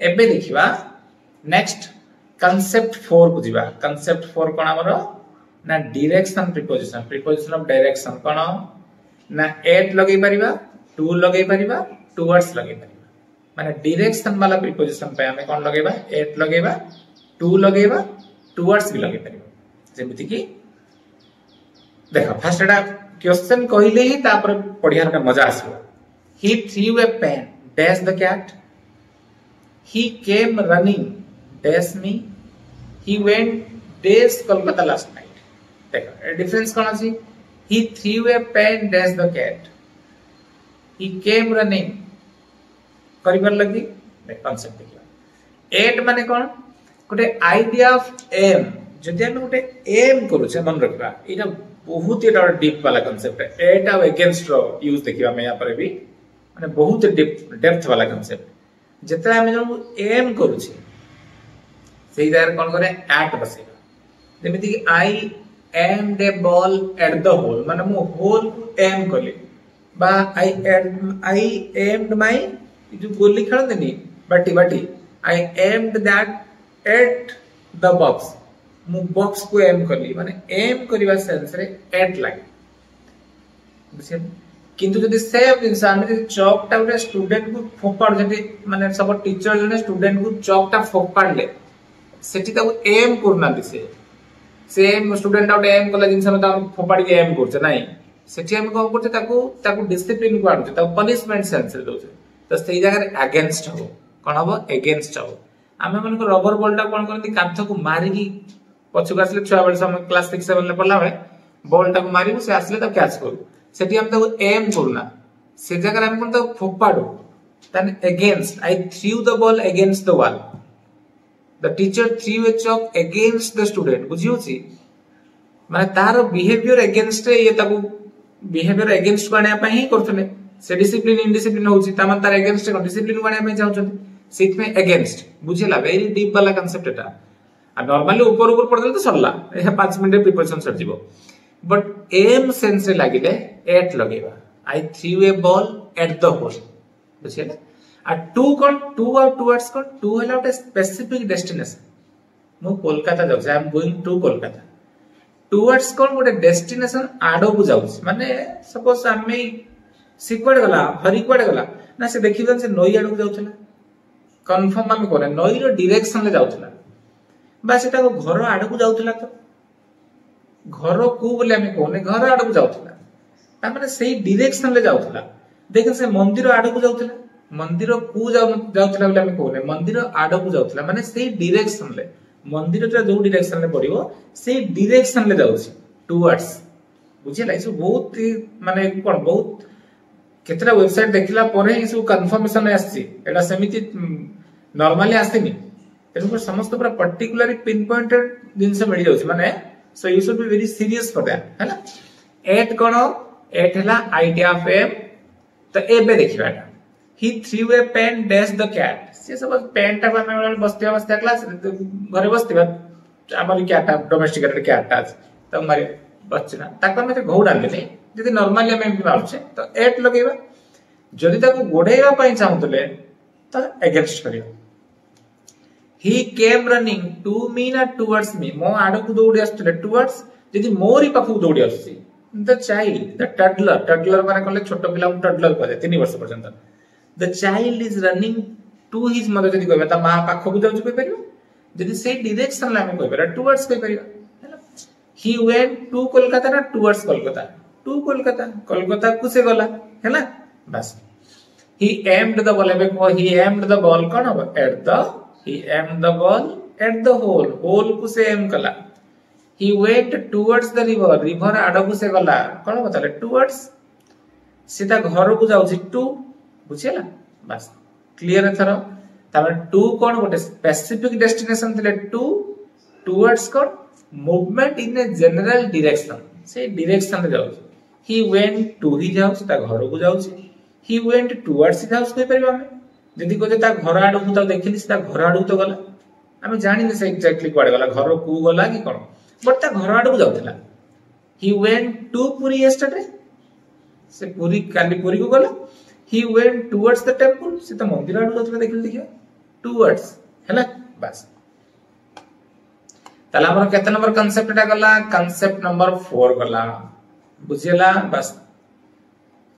एबे देखिबा next concept 4 को जीवा कांसेप्ट 4 कोन हमरो ना डायरेक्शन प्रीपोजिशन ऑफ डायरेक्शन कोन ना एट लगै परिबा टू लगै परिबा टुवर्ड्स लगै परिबा माने डायरेक्शन वाला प्रीपोजिशन पे हमें कोन लगैबा एट लगैबा टू लगैबा टुवर्ड्स भी लगै परिबा जेमिति कि देखो फर्स्ट एटा क्वेश्चन कहिले ही तापर पढियार का मजा आसबो he threw a pen dash the cat he came running dash me he went dash Kolkata last night देखो डिफरेंस कोन अछि he threw a pen dash the cat he came running करिबर लगी देख कांसेप्ट देखियो एट माने कोन गोटे idea of M जदि हम गोटे एम करू छे मन रखबा एटा बहुत ही डीप वाला कांसेप्ट है एट और अगेंस्ट रो यूज देखिबा मैं यहां पर भी माने बहुत डेप्थ वाला कांसेप्ट जते हम जो एम करू छी सेही दार कोन करे एट बसेगा जेमिति कि I aimed a ball at the hole माने मु होल को एम करली बा आई एम्ड माय जो गोली खेल देनी बाटी I aimed that at the box मु बॉक्स को एम करली माने एम करबा सेंस रे एट लागे बुझियन किंतु जदि सेम इंसान जदि चॉकटा उठे स्टूडेंट को फोपाड़ जदि माने सब टीचर जने स्टूडेंट को चॉकटा फोपाड़ ले सेठी ताको एम करना दिसे सेम स्टूडेंट आउट एम कला जिंस में ताको फोपाड़ी के एम करछ नाही सेठी हम को करछ ताको डिसिप्लिन को आडछ ताको पनिशमेंट सेंस रे दोछ तो सेही जगह अगेंस्ट हो कोन हबो अगेंस्ट हो आमे मन को रबर बॉलटा कोन करती कांथ को मारी की पछुक आसले छुआ बेल समय क्लास 6 7 ले पढला बेले बॉलटा को मारिबो से आसले तो कैच करू सेठी हम ताको एम करना से जगह हम कोन तो फोपाडो देन against I threw the ball against the wall the teacher threw a chalk against the student बुझियो छी माने तार बिहेवियर अगेंस्ट ये ताको बिहेवियर अगेंस्ट बने पई ही करथले से डिसिप्लिन इनडिसिप्लिन होउची तमन तार अगेंस्ट को डिसिप्लिन बने में जाउछन सीट में अगेंस्ट बुझिला वेरी डीप वाला कांसेप्ट एटा आ नॉर्मली ऊपर पड़ तो सरला 5 मिनट प्रिपरेशन सर जीवो बट एम सेंस रे लागिले एट लगेबा I threw a ball at the hole बुझिला आ टू कोन टू और टुवर्ड्स कोन टू हला उटे स्पेसिफिक डेस्टिनेशन मु कोलकाता जाउ I am going to Kolkata towards कोन गोटे डेस्टिनेशन आडो को जाउ माने सपोज आमे सिक्वड गला हरिक्वड गला ना से देखिबन से नई आडो जाउछला कंफर्म हम करे नई रो डायरेक्शन ले जाउछला बा सेटा को घर आडो को जाउछला तो घर को बोले हमें कोने घर आडो को जाउछला ता माने सेही डायरेक्शन ले जाउछला देखन से मंदिर आडो को जाउछला मंदिर को जाउछला बोले हमें कोने मंदिर आडो को जाउछला माने सेही डायरेक्शन ले मंदिर जो डायरेक्शन ले पड़िबो सेही डायरेक्शन ले जाउछि टुवर्ड्स बुझिला इस बहुत माने कोन बहुत केतरा वेबसाइट देखिला परे इस कंफर्मेशन आसी एटा समिति नॉर्मली आसीनी तेनु समस्त पूरा पर्टिकुलरली पिन पॉइंटेड जिंस मिल जाउछि माने so you should be very serious for that हैला एट कोन एट हला आईडिया ऑफ एम तो एबे देखिबा he threw a pen dash the cat से सब पेन टा में बस्ते क्लास घरे बस्ते हमर कैट डोमेस्टिकेटेड कैट तो मारे बच्चा ताको में घोड़ा ले जदि नॉर्मली हम एमपी मारछे तो एट लगेबा जदि ताको गोढेबा पई चाहतले तो अगेंस्ट करियो ही केम रनिंग टू मी ना टुवर्ड्स मी मो आडो को दौड़ी आस्तले टुवर्ड्स जदि मोरी पाखु दौड़ी आसी द चाइल्ड द टडलर माने कहले छोट पिला टडलर कहले 3 वर्ष पर्यंत the child is running to his mother जदि कहबा ता मां पाखु को जाउछ कहि परियो जदि से डायरेक्शन ला हम कहबा टुवर्ड्स कहि परियो ही वेंट टू कोलकाता ना टुवर्ड्स कोलकाता टू कोलकाता कोलकाता को से गला हैला बस he aimed the ball he aimed the ball कोन हो at the he aimed the ball at the hole को से एम कला he went towards the river आडो को से गला कोन बताले towards सीधा घर को जाउछि टू बुझिला बस क्लियर एथरो तामे टू कोन गोटे स्पेसिफिक डेस्टिनेशन थिले टू टुवर्ड्स कोन movement in a general direction से डायरेक्शन रे जाउछि he went to his house ता घर को जाउछि he went towards his house कहि परिबा हमें जदी को ता घर आडो को ता देखिली ता घर आडो तो गला हमें जानि नै से एक्जेक्टली कोड गला घर को गला कि कोन बट ता घर आडो को जाउथला he went to Puri yesterday से पुरी काली पुरी को गला he went towards the temple से ता मंदिर आडो जाउथला देखिली देखियो टुवर्ड्स हैला बस ताला हमर केते नंबर कांसेप्ट टा गला कांसेप्ट नंबर 4 गला बुझियला बस